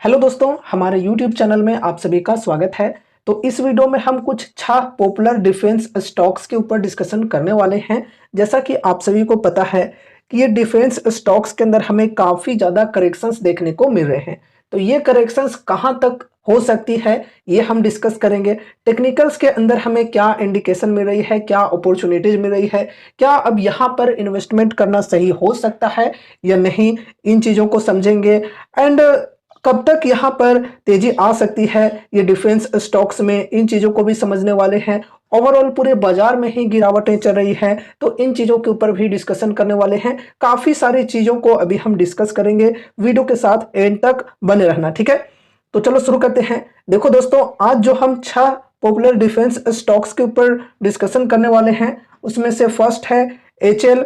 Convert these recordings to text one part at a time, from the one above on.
Hello दोस्तों, हमारे YouTube channel में आप सभी का स्वागत है। तो इस वीडियो में हम कुछ 6 पॉपुलर डिफेंस स्टॉक्स के ऊपर डिस्कशन करने वाले हैं। जैसा कि आप सभी को पता है कि ये डिफेंस स्टॉक्स के अंदर हमें काफ़ी ज़्यादा करेक्शंस देखने को मिल रहे हैं। तो ये करेक्शंस कहाँ तक हो सकती है, ये हम डिस्कस करेंगे। टेक्निकल्स के अंदर हमें क्या इंडिकेशन मिल रही है, क्या अपॉर्चुनिटीज मिल रही है, क्या अब यहाँ पर इन्वेस्टमेंट करना सही हो सकता है या नहीं, इन चीज़ों को समझेंगे। एंड कब तक यहाँ पर तेजी आ सकती है ये डिफेंस स्टॉक्स में, इन चीज़ों को भी समझने वाले हैं। ओवरऑल पूरे बाजार में ही गिरावटें चल रही हैं, तो इन चीज़ों के ऊपर भी डिस्कशन करने वाले हैं। काफ़ी सारी चीज़ों को अभी हम डिस्कस करेंगे। वीडियो के साथ एंड तक बने रहना, ठीक है। तो चलो शुरू करते हैं। देखो दोस्तों, आज जो हम 6 पॉपुलर डिफेंस स्टॉक्स के ऊपर डिस्कशन करने वाले हैं, उसमें से फर्स्ट है एचएल,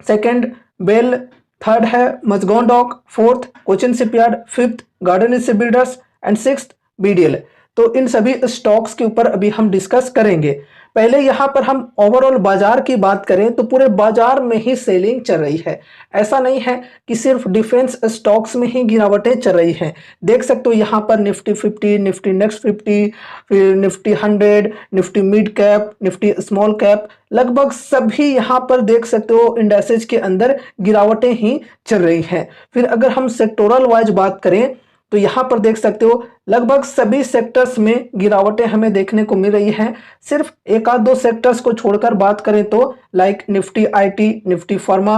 सेकंड बेल, थर्ड है Mazagon dock, fourth Cochin shipyard, fifth garden ship builders and sixth BDL. तो इन सभी स्टॉक्स के ऊपर अभी हम डिस्कस करेंगे। पहले यहाँ पर हम ओवरऑल बाजार की बात करें तो पूरे बाजार में ही सेलिंग चल रही है। ऐसा नहीं है कि सिर्फ डिफेंस स्टॉक्स में ही गिरावटें चल रही हैं। देख सकते हो यहाँ पर निफ्टी 50, निफ्टी नेक्स्ट 50, फिर Nifty 100, Nifty mid cap, Nifty small cap, लगभग सभी यहाँ पर देख सकते हो इंडेक्सेस के अंदर गिरावटें ही चल रही हैं। फिर अगर हम सेक्टोरल वाइज बात करें तो यहाँ पर देख सकते हो लगभग सभी सेक्टर्स में गिरावटें हमें देखने को मिल रही हैं। सिर्फ एक आध दो सेक्टर्स को छोड़कर बात करें तो like Nifty IT, Nifty pharma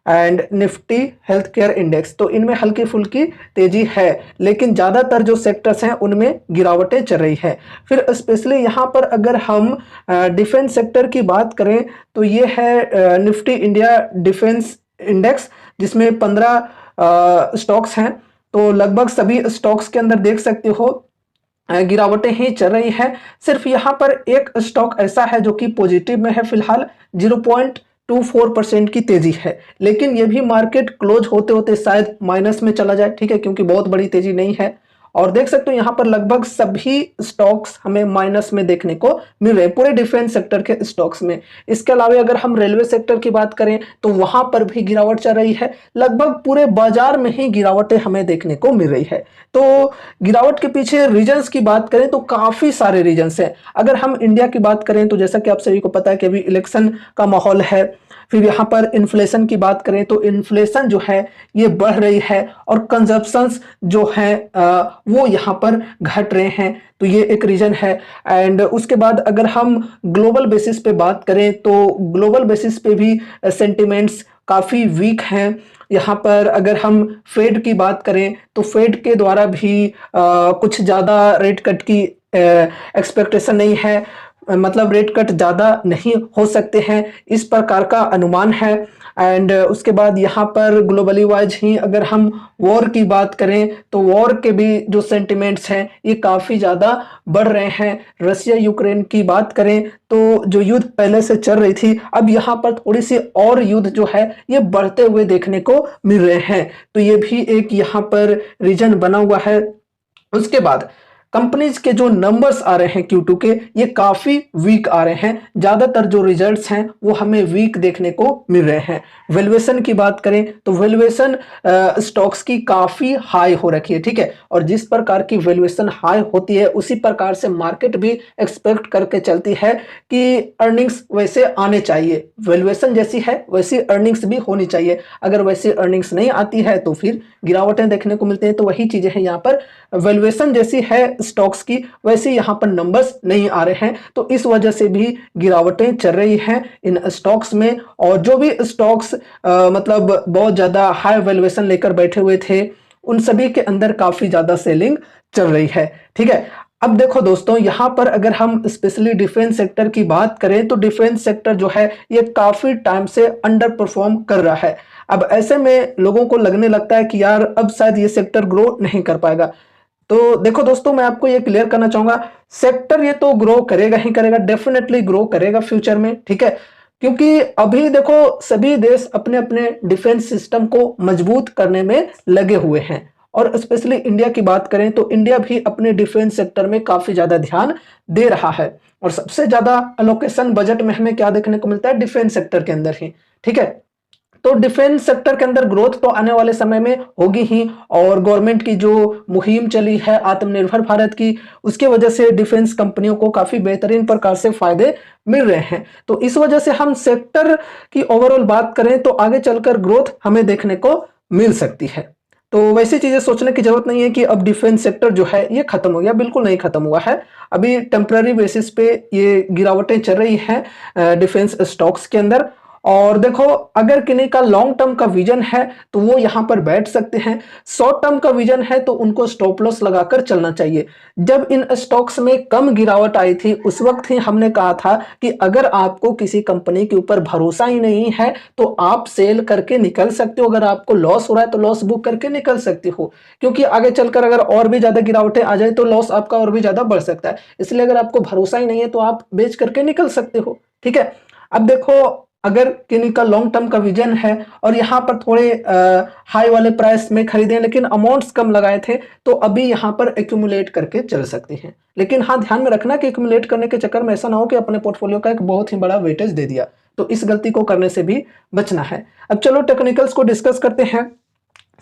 and Nifty health care index, तो इनमें हल्की फुल्की तेजी है, लेकिन ज़्यादातर जो सेक्टर्स हैं उनमें गिरावटें चल रही है। फिर स्पेशली यहाँ पर अगर हम डिफेंस सेक्टर की बात करें तो ये है निफ्टी इंडिया डिफेंस इंडेक्स, जिसमें 15 स्टॉक्स हैं। तो लगभग सभी स्टॉक्स के अंदर देख सकते हो गिरावटें ही चल रही है। सिर्फ यहाँ पर एक स्टॉक ऐसा है जो कि पॉजिटिव में है, फिलहाल 0.24% की तेजी है, लेकिन ये भी मार्केट क्लोज होते होते शायद माइनस में चला जाए, ठीक है, क्योंकि बहुत बड़ी तेजी नहीं है। और देख सकते हो यहाँ पर लगभग सभी स्टॉक्स हमें माइनस में देखने को मिल रहे हैं, पूरे डिफेंस सेक्टर के स्टॉक्स में। इसके अलावा अगर हम रेलवे सेक्टर की बात करें तो वहां पर भी गिरावट चल रही है। लगभग पूरे बाजार में ही गिरावटें हमें देखने को मिल रही है। तो गिरावट के पीछे रीजंस की बात करें तो काफी सारे रीजंस हैं। अगर हम इंडिया की बात करें तो जैसा कि आप सभी को पता है कि अभी इलेक्शन का माहौल है। फिर यहाँ पर इन्फ्लेशन की बात करें तो इन्फ्लेशन जो है ये बढ़ रही है और कंजप्शंस जो है वो यहाँ पर घट रहे हैं, तो ये एक रीजन है। एंड उसके बाद अगर हम ग्लोबल बेसिस पे बात करें तो ग्लोबल बेसिस पे भी सेंटिमेंट्स काफ़ी वीक हैं। यहाँ पर अगर हम फेड की बात करें तो फेड के द्वारा भी कुछ ज़्यादा रेट कट की एक्सपेक्टेशन नहीं है, मतलब रेट कट ज़्यादा नहीं हो सकते हैं, इस प्रकार का अनुमान है। एंड उसके बाद यहाँ पर ग्लोबली वाइज ही अगर हम वॉर की बात करें तो वॉर के भी जो सेंटिमेंट्स हैं ये काफ़ी ज़्यादा बढ़ रहे हैं। रशिया यूक्रेन की बात करें तो जो युद्ध पहले से चल रही थी, अब यहाँ पर थोड़ी सी और युद्ध जो है ये बढ़ते हुए देखने को मिल रहे हैं, तो ये भी एक यहाँ पर रीजन बना हुआ है। उसके बाद कंपनीज के जो नंबर्स आ रहे हैं Q2 के, ये काफी वीक आ रहे हैं। ज्यादातर जो रिजल्ट्स हैं वो हमें वीक देखने को मिल रहे हैं। वैल्यूएशन की बात करें तो वैल्यूएशन स्टॉक्स की काफी हाई हो रखी है, ठीक है, और जिस प्रकार की वैल्यूएशन हाई होती है उसी प्रकार से मार्केट भी एक्सपेक्ट करके चलती है कि अर्निंग्स वैसे आने चाहिए। वैल्यूएशन जैसी है वैसी अर्निंग्स भी होनी चाहिए। अगर वैसी अर्निंग्स नहीं आती है तो फिर गिरावटें देखने को मिलती हैं। तो वही चीजें हैं यहाँ पर, वैल्यूएशन जैसी है स्टॉक्स की वैसे यहाँ पर नंबर्स नहीं आ रहे हैं, तो इस वजह से भी गिरावटें चल रही हैं इन स्टॉक्स में। और जो भी स्टॉक्स मतलब बहुत ज्यादा हाई वैल्यूएशन लेकर बैठे हुए थे उन सभी के अंदर काफी ज्यादा सेलिंग चल रही है, ठीक है। अब देखो दोस्तों, यहाँ पर अगर हम स्पेशली डिफेंस सेक्टर की बात करें तो डिफेंस सेक्टर जो है ये काफी टाइम से अंडर परफॉर्म कर रहा है। अब ऐसे में लोगों को लगने लगता है कि यार अब शायद ये सेक्टर ग्रो नहीं कर पाएगा। तो देखो दोस्तों, मैं आपको ये क्लियर करना चाहूंगा, सेक्टर ये तो ग्रो करेगा ही करेगा, डेफिनेटली ग्रो करेगा फ्यूचर में, ठीक है, क्योंकि अभी देखो सभी देश अपने अपने डिफेंस सिस्टम को मजबूत करने में लगे हुए हैं। और स्पेशली इंडिया की बात करें तो इंडिया भी अपने डिफेंस सेक्टर में काफी ज्यादा ध्यान दे रहा है, और सबसे ज्यादा अलोकेशन बजट में हमें क्या देखने को मिलता है, डिफेंस सेक्टर के अंदर ही, ठीक है। तो डिफेंस सेक्टर के अंदर ग्रोथ तो आने वाले समय में होगी ही, और गवर्नमेंट की जो मुहिम चली है आत्मनिर्भर भारत की, उसकी वजह से डिफेंस कंपनियों को काफी बेहतरीन प्रकार से फायदे मिल रहे हैं। तो इस वजह से हम सेक्टर की ओवरऑल बात करें तो आगे चलकर ग्रोथ हमें देखने को मिल सकती है। तो वैसी चीजें सोचने की जरूरत नहीं है कि अब डिफेंस सेक्टर जो है ये खत्म हो गया, बिल्कुल नहीं खत्म हुआ है। अभी टेम्पररी बेसिस पे ये गिरावटें चल रही हैं डिफेंस स्टॉक्स के अंदर। और देखो, अगर किन्हीं का लॉन्ग टर्म का विजन है तो वो यहां पर बैठ सकते हैं, शॉर्ट टर्म का विजन है तो उनको स्टॉप लॉस लगाकर चलना चाहिए। जब इन स्टॉक्स में कम गिरावट आई थी उस वक्त ही हमने कहा था कि अगर आपको किसी कंपनी के ऊपर भरोसा ही नहीं है तो आप सेल करके निकल सकते हो, अगर आपको लॉस हो रहा है तो लॉस बुक करके निकल सकते हो, क्योंकि आगे चलकर अगर और भी ज्यादा गिरावटें आ जाए तो लॉस आपका और भी ज्यादा बढ़ सकता है। इसलिए अगर आपको भरोसा ही नहीं है तो आप बेच करके निकल सकते हो। ठीक है, अब देखो, अगर किन्हीं का लॉन्ग टर्म का विजन है और यहाँ पर थोड़े हाई वाले प्राइस में खरीदे लेकिन अमाउंट्स कम लगाए थे तो अभी यहाँ पर एक्यूमुलेट करके चल सकते हैं। लेकिन हाँ, ध्यान में रखना कि एक्यूमुलेट करने के चक्कर में ऐसा ना हो कि अपने पोर्टफोलियो का एक बहुत ही बड़ा वेटेज दे दिया, तो इस गलती को करने से भी बचना है। अब चलो टेक्निकल्स को डिस्कस करते हैं।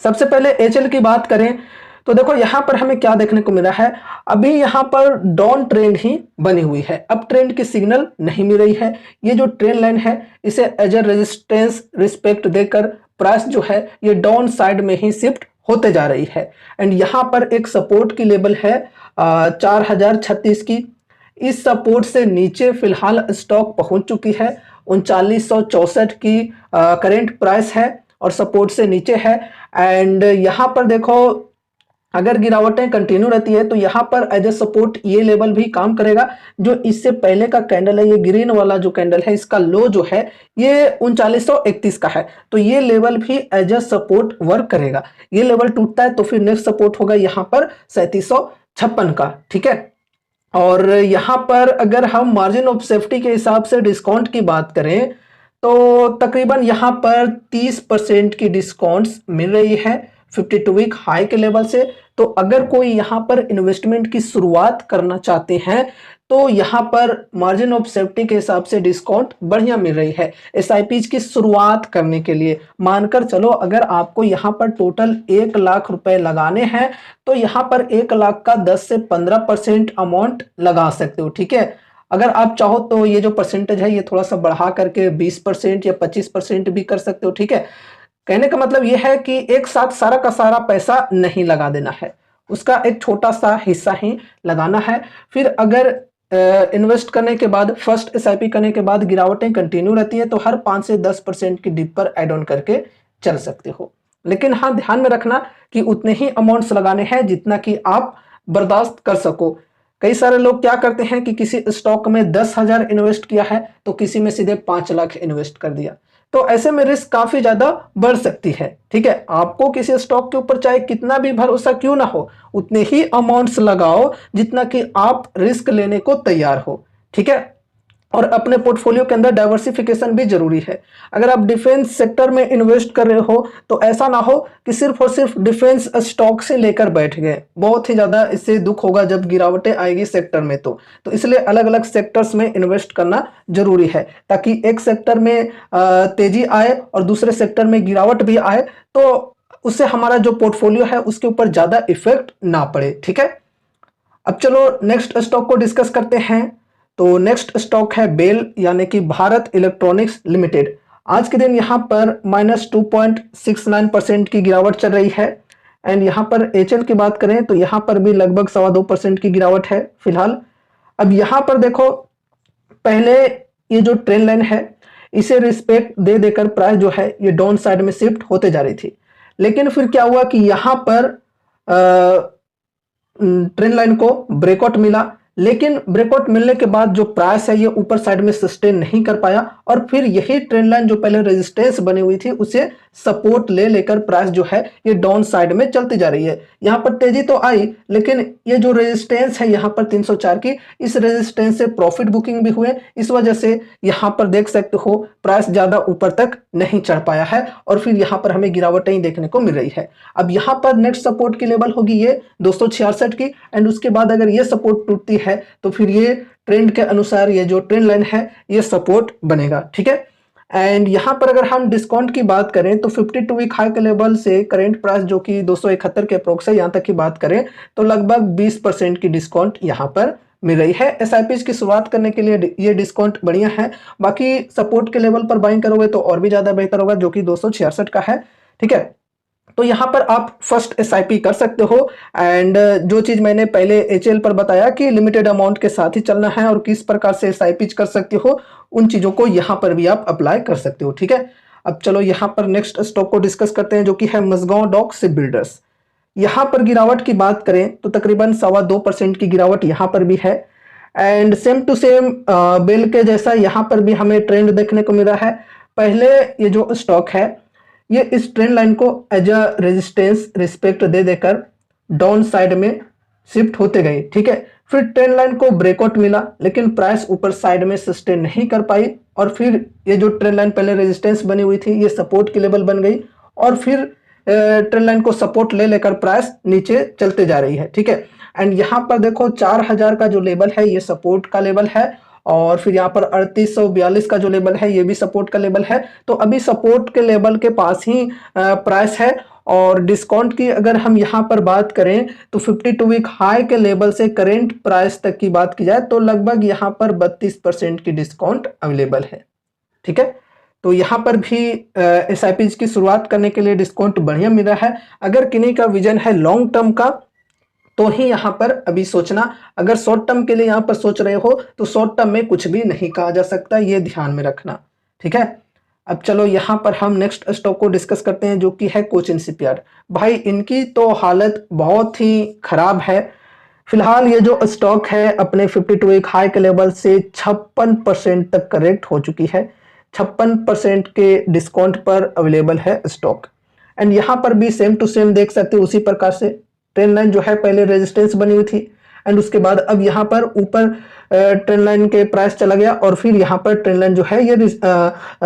सबसे पहले एचएल की बात करें तो देखो यहां पर हमें क्या देखने को मिला है, अभी यहां पर डाउन ट्रेंड ही बनी हुई है, अब ट्रेंड की सिग्नल नहीं मिल रही है। ये जो ट्रेंड लाइन है इसे एज ए रेजिस्टेंस रिस्पेक्ट देकर प्राइस जो है ये डाउन साइड में ही शिफ्ट होते जा रही है। एंड यहां पर एक सपोर्ट की लेवल है 4036 की। इस सपोर्ट से नीचे फिलहाल स्टॉक पहुंच चुकी है, 3964 की करेंट प्राइस है और सपोर्ट से नीचे है। एंड यहां पर देखो, अगर गिरावटें कंटिन्यू रहती है तो यहां पर एज ए सपोर्ट ये लेवल भी काम करेगा। जो इससे पहले का कैंडल है, ये ग्रीन वाला जो कैंडल है, इसका लो जो है ये 3931 का है, तो ये लेवल भी एज ए सपोर्ट वर्क करेगा। ये लेवल टूटता है तो फिर नेक्स्ट सपोर्ट होगा यहां पर 3756 का। ठीक है, और यहां पर अगर हम मार्जिन ऑफ सेफ्टी के हिसाब से डिस्काउंट की बात करें तो तकरीबन यहां पर 30% की डिस्काउंट्स मिल रही है 52 वीक हाई के लेवल से। तो अगर कोई यहां पर इन्वेस्टमेंट की शुरुआत करना चाहते हैं तो यहां पर मार्जिन ऑफ सेफ्टी के हिसाब से डिस्काउंट बढ़िया मिल रही है एसआईपीज की शुरुआत करने के लिए। मानकर चलो, अगर आपको यहां पर टोटल 1 लाख रुपए लगाने हैं तो यहां पर 1 लाख का 10 से 15% अमाउंट लगा सकते हो। ठीक है, अगर आप चाहो तो ये जो परसेंटेज है ये थोड़ा सा बढ़ा करके 20% या 25% भी कर सकते हो। ठीक है, कहने का मतलब यह है कि एक साथ सारा का सारा पैसा नहीं लगा देना है, उसका एक छोटा सा हिस्सा ही लगाना है। फिर अगर इन्वेस्ट करने के बाद, फर्स्ट एसआईपी करने के बाद गिरावटें कंटिन्यू रहती है तो हर 5 से 10% की डिप पर एड ऑन करके चल सकते हो। लेकिन हाँ, ध्यान में रखना कि उतने ही अमाउंट्स लगाने हैं जितना कि आप बर्दाश्त कर सको। कई सारे लोग क्या करते हैं कि किसी स्टॉक में 10,000 इन्वेस्ट किया है तो किसी में सीधे 5 लाख इन्वेस्ट कर दिया, तो ऐसे में रिस्क काफी ज्यादा बढ़ सकती है। ठीक है, आपको किसी स्टॉक के ऊपर चाहे कितना भी भरोसा क्यों ना हो, उतने ही अमाउंट्स लगाओ जितना कि आप रिस्क लेने को तैयार हो। ठीक है, और अपने पोर्टफोलियो के अंदर डाइवर्सिफिकेशन भी जरूरी है। अगर आप डिफेंस सेक्टर में इन्वेस्ट कर रहे हो तो ऐसा ना हो कि सिर्फ और सिर्फ डिफेंस स्टॉक से लेकर बैठ गए, बहुत ही ज्यादा इससे दुख होगा जब गिरावटें आएगी सेक्टर में। तो इसलिए अलग अलग सेक्टर्स में इन्वेस्ट करना जरूरी है ताकि एक सेक्टर में तेजी आए और दूसरे सेक्टर में गिरावट भी आए तो उससे हमारा जो पोर्टफोलियो है उसके ऊपर ज्यादा इफेक्ट ना पड़े। ठीक है, अब चलो नेक्स्ट स्टॉक को डिस्कस करते हैं। तो नेक्स्ट स्टॉक है बेल यानी कि भारत इलेक्ट्रॉनिक्स लिमिटेड। आज के दिन यहां पर -2.69% की गिरावट चल रही है। एंड यहां पर एचएल की बात करें तो यहां पर भी लगभग 2.25% की गिरावट है फिलहाल। अब यहां पर देखो, पहले ये जो ट्रेंड लाइन है इसे रिस्पेक्ट दे देकर प्राइस जो है ये डाउन साइड में शिफ्ट होते जा रही थी, लेकिन फिर क्या हुआ कि यहां पर ट्रेंड लाइन को ब्रेकआउट मिला, लेकिन ब्रेकआउट मिलने के बाद जो प्राइस है ये ऊपर साइड में सस्टेन नहीं कर पाया और फिर यही ट्रेंड लाइन जो पहले रेजिस्टेंस बनी हुई थी उसे सपोर्ट ले लेकर प्राइस जो है ये डाउन साइड में चलती जा रही है। यहां पर तेजी तो आई लेकिन ये जो रेजिस्टेंस है यहां पर 304 की, इस रेजिस्टेंस से प्रॉफिट बुकिंग भी हुए, इस वजह से यहां पर देख सकते हो प्राइस ज्यादा ऊपर तक नहीं चढ़ पाया है और फिर यहां पर हमें गिरावटें ही देखने को मिल रही है। अब यहां पर नेक्स्ट सपोर्ट की लेवल होगी ये 266 की एंड उसके बाद अगर ये सपोर्ट टूटती है तो फिर ये ट्रेंड के अनुसार ये जो ट्रेंड लाइन है ये सपोर्ट बनेगा। ठीक है, एंड यहाँ पर अगर हम डिस्काउंट की बात करें तो 52 वीक हाई के लेवल से करेंट प्राइस जो कि 271 के अप्रोक्स है, यहाँ तक की बात करें तो लगभग 20% की डिस्काउंट यहाँ पर मिल रही है। एसआईपी की शुरुआत करने के लिए ये डिस्काउंट बढ़िया है। बाकी सपोर्ट के लेवल पर बाइंग करोगे तो और भी ज्यादा बेहतर होगा, जो कि 266 का है। ठीक है, तो यहाँ पर आप फर्स्ट एसआईपी कर सकते हो। एंड जो चीज मैंने पहले एचएल पर बताया कि लिमिटेड अमाउंट के साथ ही चलना है और किस प्रकार से एसआईपी कर सकते हो, उन चीजों को यहाँ पर भी आप अप्लाई कर सकते हो। ठीक है, अब चलो यहाँ पर नेक्स्ट स्टॉक को डिस्कस करते हैं, जो कि है मजगांव डॉक शिप बिल्डर्स। यहाँ पर गिरावट की बात करें तो तकरीबन 2.25% की गिरावट यहाँ पर भी है। एंड सेम टू सेम बेल के जैसा यहाँ पर भी हमें ट्रेंड देखने को मिल रहा है। पहले ये जो स्टॉक है ये इस ट्रेंड लाइन को एज अ रेजिस्टेंस रिस्पेक्ट दे देकर डाउन साइड में शिफ्ट होते गए। ठीक है, फिर ट्रेंड लाइन को ब्रेकआउट मिला, लेकिन प्राइस ऊपर साइड में सस्टेन नहीं कर पाई और फिर ये जो ट्रेंड लाइन पहले रेजिस्टेंस बनी हुई थी ये सपोर्ट की लेवल बन गई और फिर ट्रेंड लाइन को सपोर्ट ले लेकर प्राइस नीचे चलते जा रही है। ठीक है, एंड यहाँ पर देखो 4000 का जो लेवल है ये सपोर्ट का लेवल है और फिर यहाँ पर 3842 का जो लेवल है ये भी सपोर्ट का लेवल है। तो अभी सपोर्ट के लेवल के पास ही प्राइस है। और डिस्काउंट की अगर हम यहाँ पर बात करें तो 52 वीक हाई के लेवल से करेंट प्राइस तक की बात की जाए तो लगभग यहाँ पर 32% की डिस्काउंट अवेलेबल है। ठीक है, तो यहाँ पर भी एसआईपी की शुरुआत करने के लिए डिस्काउंट बढ़िया मिल रहा है। अगर किन्हीं का विजन है लॉन्ग टर्म का तो ही यहाँ पर अभी सोचना। अगर शॉर्ट टर्म के लिए यहाँ पर सोच रहे हो तो शॉर्ट टर्म में कुछ भी नहीं कहा जा सकता, ये ध्यान में रखना। ठीक है, अब चलो यहाँ पर हम नेक्स्ट स्टॉक को डिस्कस करते हैं, जो कि है कोचिन शिपयार्ड। भाई इनकी तो हालत बहुत ही खराब है। फिलहाल ये जो स्टॉक है अपने 52 वीक हाई के लेवल से 56% तक करेक्ट हो चुकी है। 56% के डिस्काउंट पर अवेलेबल है स्टॉक। एंड यहाँ पर भी सेम टू सेम देख सकते हो, उसी प्रकार से ट्रेंड लाइन जो है पहले रेजिस्टेंस बनी हुई थी एंड उसके बाद अब यहाँ पर ऊपर ट्रेंड लाइन के प्राइस चला गया और फिर यहाँ पर ट्रेंड लाइन जो है ये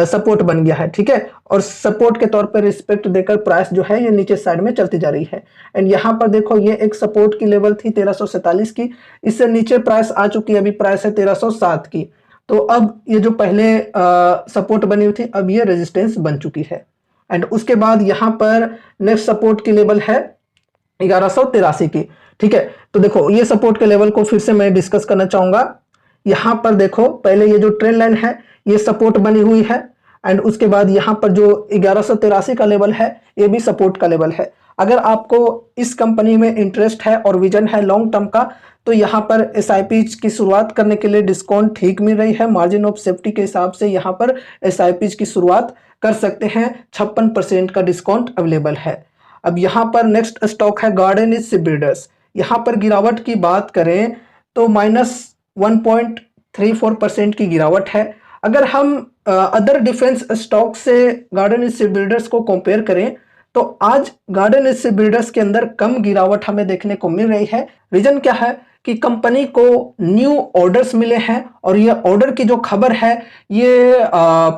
सपोर्ट बन गया है। ठीक है, और सपोर्ट के तौर पर रिस्पेक्ट देकर प्राइस जो है ये नीचे साइड में चलती जा रही है। एंड यहाँ पर देखो ये एक सपोर्ट की लेवल थी 1347 की, इससे नीचे प्राइस आ चुकी है, अभी प्राइस है 1307 की। तो अब ये जो पहले सपोर्ट बनी हुई थी अब ये रेजिस्टेंस बन चुकी है। एंड उसके बाद यहाँ पर नेक्स्ट सपोर्ट की लेवल है 1183 की। ठीक है, तो देखो ये सपोर्ट के लेवल को फिर से मैं डिस्कस करना चाहूंगा। यहां पर देखो पहले ये जो ट्रेंड लाइन है ये सपोर्ट बनी हुई है एंड उसके बाद यहां पर जो 1183 का लेवल है ये भी सपोर्ट का लेवल है। अगर आपको इस कंपनी में इंटरेस्ट है और विजन है लॉन्ग टर्म का तो यहाँ पर एसआईपी की शुरुआत करने के लिए डिस्काउंट ठीक मिल रही है। मार्जिन ऑफ सेफ्टी के हिसाब से यहाँ पर एसआईपी की शुरुआत कर सकते हैं। 56% का डिस्काउंट अवेलेबल है। अब यहाँ पर नेक्स्ट स्टॉक है गार्डन इज बिल्डर्स। यहाँ पर गिरावट की बात करें तो -1.34% की गिरावट है। अगर हम अदर डिफेंस स्टॉक से गार्डन इज बिल्डर्स को कंपेयर करें तो आज गार्डन इज बिल्डर्स के अंदर कम गिरावट हमें देखने को मिल रही है। रीजन क्या है कि कंपनी को न्यू ऑर्डर्स मिले हैं और ये ऑर्डर की जो खबर है ये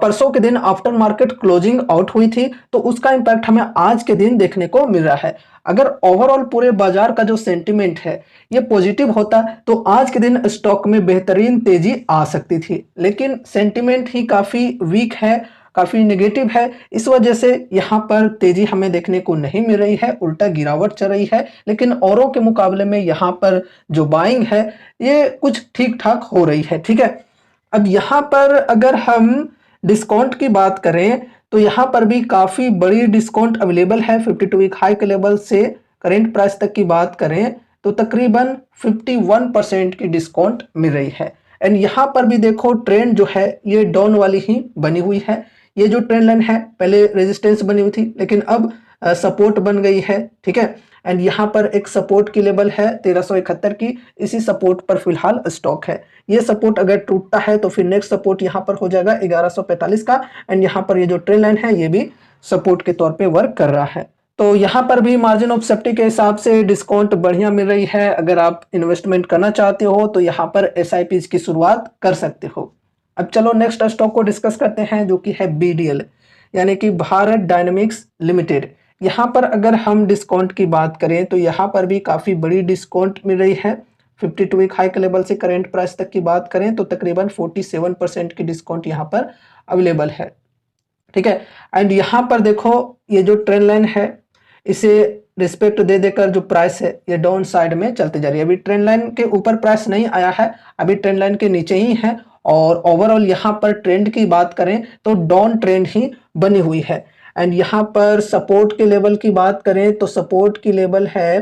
परसों के दिन आफ्टर मार्केट क्लोजिंग आउट हुई थी, तो उसका इंपैक्ट हमें आज के दिन देखने को मिल रहा है। अगर ओवरऑल पूरे बाजार का जो सेंटिमेंट है ये पॉजिटिव होता तो आज के दिन स्टॉक में बेहतरीन तेजी आ सकती थी, लेकिन सेंटिमेंट ही काफी वीक है, काफी नेगेटिव है। इस वजह से यहाँ पर तेजी हमें देखने को नहीं मिल रही है, उल्टा गिरावट चल रही है। लेकिन औरों के मुकाबले में यहाँ पर जो बाइंग है ये कुछ ठीक ठाक हो रही है। ठीक है, अब यहाँ पर अगर हम डिस्काउंट की बात करें तो यहाँ पर भी काफी बड़ी डिस्काउंट अवेलेबल है। 52 वीक हाई के लेवल से करेंट प्राइस तक की बात करें तो तकरीबन 51% की डिस्काउंट मिल रही है। एंड यहाँ पर भी देखो ट्रेंड जो है ये डाउन वाली ही बनी हुई है। ये जो ट्रेंड लाइन है पहले रेजिस्टेंस बनी हुई थी लेकिन अब सपोर्ट बन गई है। ठीक है, एंड यहाँ पर एक सपोर्ट की लेवल है 1371 की, इसी सपोर्ट पर फिलहाल स्टॉक है। ये सपोर्ट अगर टूटता है तो फिर नेक्स्ट सपोर्ट यहाँ पर हो जाएगा 1145 का। एंड यहाँ पर ये जो ट्रेंड लाइन है ये भी सपोर्ट के तौर पे वर्क कर रहा है। तो यहाँ पर भी मार्जिन ऑफ सेफ्टी के हिसाब से डिस्काउंट बढ़िया मिल रही है। अगर आप इन्वेस्टमेंट करना चाहते हो तो यहाँ पर एसआईपी की शुरुआत कर सकते हो। अब चलो नेक्स्ट स्टॉक को डिस्कस करते हैं, जो कि है बीडीएल यानी कि भारत डायनेमिक्स लिमिटेड। यहाँ पर अगर हम डिस्काउंट की बात करें तो यहाँ पर भी काफ़ी बड़ी डिस्काउंट मिल रही है। 52 वीक हाई के लेवल से करेंट प्राइस तक की बात करें तो तकरीबन 47% की डिस्काउंट यहाँ पर अवेलेबल है। ठीक है। एंड यहाँ पर देखो ये जो ट्रेंड लाइन है इसे रिस्पेक्ट दे देकर जो प्राइस है ये डाउन साइड में चलती जा रही है। अभी ट्रेंड लाइन के ऊपर प्राइस नहीं आया है, अभी ट्रेंड लाइन के नीचे ही है। और ओवरऑल यहाँ पर ट्रेंड की बात करें तो डाउन ट्रेंड ही बनी हुई है। एंड यहाँ पर सपोर्ट के लेवल की बात करें तो सपोर्ट की लेवल है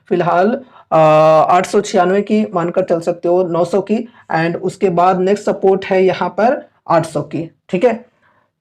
फिलहाल 896 की, मानकर चल सकते हो 900 की। एंड उसके बाद नेक्स्ट सपोर्ट है यहाँ पर 800 की, ठीक है।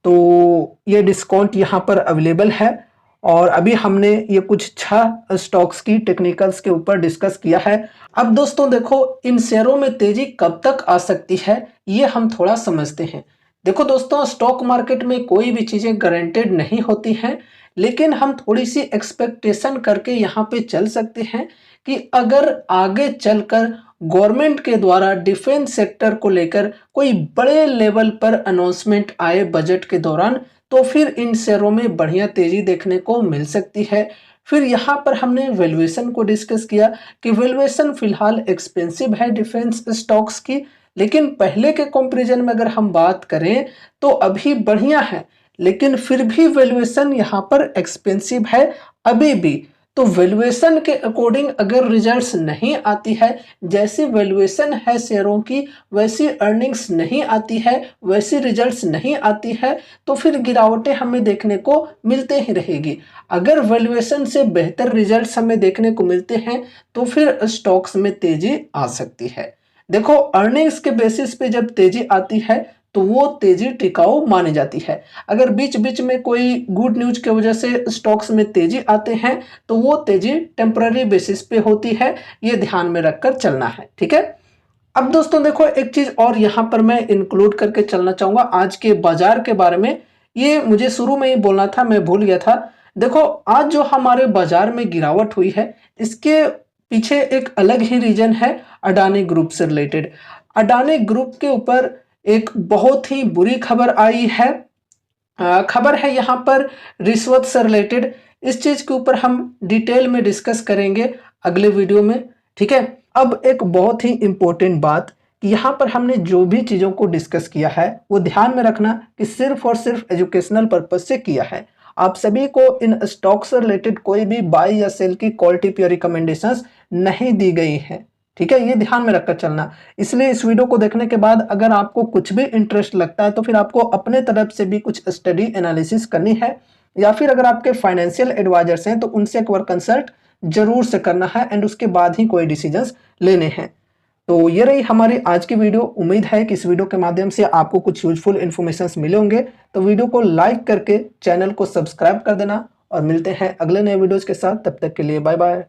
तो ये डिस्काउंट यहाँ पर अवेलेबल है। और अभी हमने ये कुछ 6 स्टॉक्स की टेक्निकल्स के ऊपर डिस्कस किया है। अब दोस्तों देखो इन शेयरों में तेजी कब तक आ सकती है ये हम थोड़ा समझते हैं। देखो दोस्तों स्टॉक मार्केट में कोई भी चीजें गारंटेड नहीं होती हैं, लेकिन हम थोड़ी सी एक्सपेक्टेशन करके यहाँ पे चल सकते हैं कि अगर आगे चलकर गवर्नमेंट के द्वारा डिफेंस सेक्टर को लेकर कोई बड़े लेवल पर अनाउंसमेंट आए बजट के दौरान, तो फिर इन शेयरों में बढ़िया तेजी देखने को मिल सकती है। फिर यहाँ पर हमने वैल्यूएशन को डिस्कस किया कि वैल्यूएशन फिलहाल एक्सपेंसिव है डिफेंस स्टॉक्स की, लेकिन पहले के कंपैरिजन में अगर हम बात करें तो अभी बढ़िया है, लेकिन फिर भी वैल्यूएशन यहाँ पर एक्सपेंसिव है अभी भी। तो वैल्यूएशन के अकॉर्डिंग अगर रिजल्ट्स नहीं आती है, जैसी वैल्यूएशन है शेयरों की वैसी अर्निंग्स नहीं आती है, वैसी रिजल्ट्स नहीं आती है, तो फिर गिरावटें हमें देखने को मिलते ही रहेगी। अगर वैल्यूएशन से बेहतर रिजल्ट्स हमें देखने को मिलते हैं तो फिर स्टॉक्स में तेजी आ सकती है। देखो अर्निंग्स के बेसिस पे जब तेजी आती है तो वो तेजी टिकाऊ मानी जाती है। अगर बीच बीच में कोई गुड न्यूज की वजह से स्टॉक्स में तेजी आते हैं तो वो तेजी टेम्पररी बेसिस पे होती है, ये ध्यान में रखकर चलना है, ठीक है। अब दोस्तों देखो एक चीज और यहाँ पर मैं इंक्लूड करके चलना चाहूंगा आज के बाजार के बारे में। ये मुझे शुरू में ही बोलना था, मैं भूल गया था। देखो आज जो हमारे बाजार में गिरावट हुई है इसके पीछे एक अलग ही रीजन है अडानी ग्रुप से रिलेटेड। अडानी ग्रुप के ऊपर एक बहुत ही बुरी खबर आई है। खबर है यहाँ पर रिश्वत से रिलेटेड। इस चीज के ऊपर हम डिटेल में डिस्कस करेंगे अगले वीडियो में, ठीक है। अब एक बहुत ही इंपॉर्टेंट बात कि यहाँ पर हमने जो भी चीजों को डिस्कस किया है वो ध्यान में रखना कि सिर्फ और सिर्फ एजुकेशनल पर्पज से किया है। आप सभी को इन स्टॉक से रिलेटेड कोई भी बाय या सेल की कॉल टिप या रिकमेंडेशंस नहीं दी गई है, ठीक है। ये ध्यान में रखकर चलना। इसलिए इस वीडियो को देखने के बाद अगर आपको कुछ भी इंटरेस्ट लगता है तो फिर आपको अपने तरफ से भी कुछ स्टडी एनालिसिस करनी है, या फिर अगर आपके फाइनेंशियल एडवाइजर्स हैं तो उनसे एक बार कंसल्ट जरूर से करना है एंड उसके बाद ही कोई डिसीजंस लेने हैं। तो ये रही हमारी आज की वीडियो। उम्मीद है कि इस वीडियो के माध्यम से आपको कुछ यूजफुल इन्फॉर्मेशंस मिले होंगे। तो वीडियो को लाइक करके चैनल को सब्सक्राइब कर देना और मिलते हैं अगले नए वीडियोज के साथ। तब तक के लिए बाय बाय।